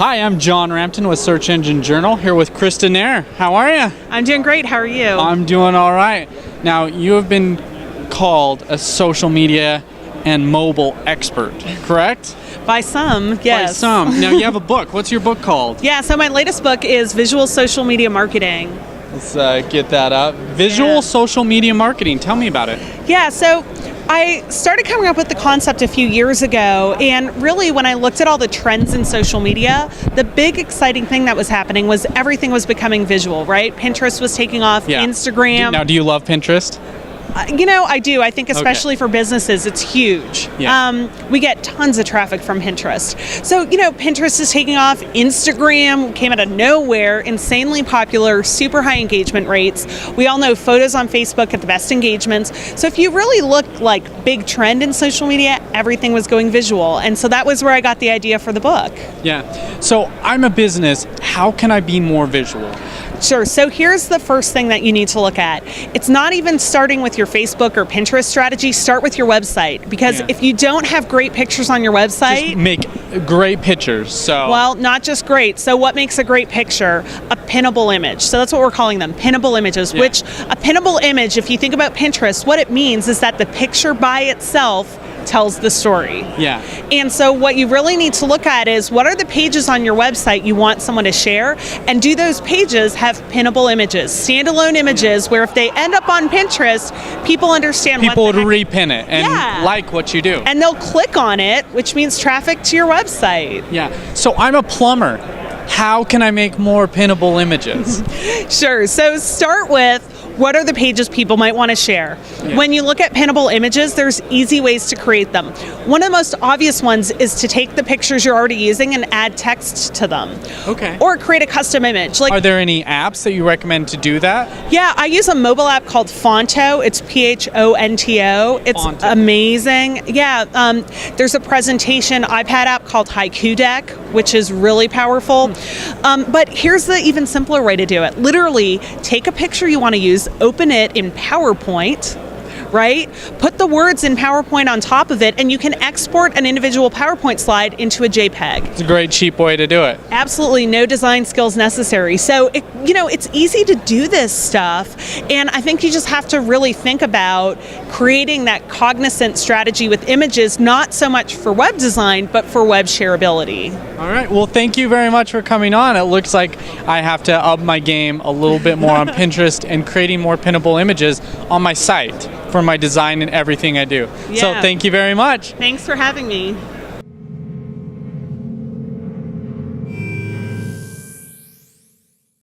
Hi, I'm John Rampton with Search Engine Journal, here with Krista Nair. How are you? I'm doing great. How are you? I'm doing all right. Now, you have been called a social media and mobile expert, correct? By some, yes. By some. Now, you have a book. What's your book called? Yeah, so my latest book is Visual Social Media Marketing. Let's get that up. Visual social media marketing. Tell me about it. Yeah, so I started coming up with the concept a few years ago, and really when I looked at all the trends in social media, the big exciting thing that was happening was everything was becoming visual, right? Pinterest was taking off, Yeah. Instagram. Now, do you love Pinterest? I do. I think especially for businesses, it's huge. Yeah. We get tons of traffic from Pinterest. So, Pinterest is taking off. Instagram came out of nowhere, insanely popular, super high engagement rates. We all know photos on Facebook get the best engagements. So if you really look like big trend in social media, everything was going visual. And so that was where I got the idea for the book. Yeah. So I'm a business. How can I be more visual? Sure. So here's the first thing that you need to look at. It's not even starting with your Facebook or Pinterest strategy. Start with your website, because if you don't have great pictures on your website, Just make great pictures. So well, not just great. So what makes a great picture? A pinnable image. So that's what we're calling them, pinnable images, which a pinnable image, if you think about Pinterest, what it means is that the picture by itself tells the story. Yeah. And so what you really need to look at is what are the pages on your website you want someone to share, and do those pages have pinnable images, standalone images where if they end up on Pinterest, people understand People what would repin it and like what you do. and they'll click on it, which means traffic to your website. Yeah. So I'm a plumber. How can I make more pinnable images? Sure. So start with what are the pages people might want to share. Yeah. When you look at pinnable images, there's easy ways to create them. One of the most obvious ones is to take the pictures you're already using and add text to them. Okay. Or create a custom image. Are there any apps that you recommend to do that? Yeah, I use a mobile app called Fonto. It's Phonto. It's Fonto. amazing. Yeah, there's a presentation iPad app called Haiku Deck, which is really powerful. But here's the even simpler way to do it. Literally, take a picture you want to use, open it in PowerPoint, right? Put the words in PowerPoint on top of it, and you can export an individual PowerPoint slide into a JPEG. It's a great cheap way to do it. Absolutely no design skills necessary. So, it's easy to do this stuff, and I think you just have to really think about creating that cognizant strategy with images, not so much for web design, but for web shareability. All right. Well, thank you very much for coming on. It looks like I have to up my game a little bit more on Pinterest and creating more pinnable images on my site for my design and everything I do. So Yeah. thank you very much. Thanks for having me.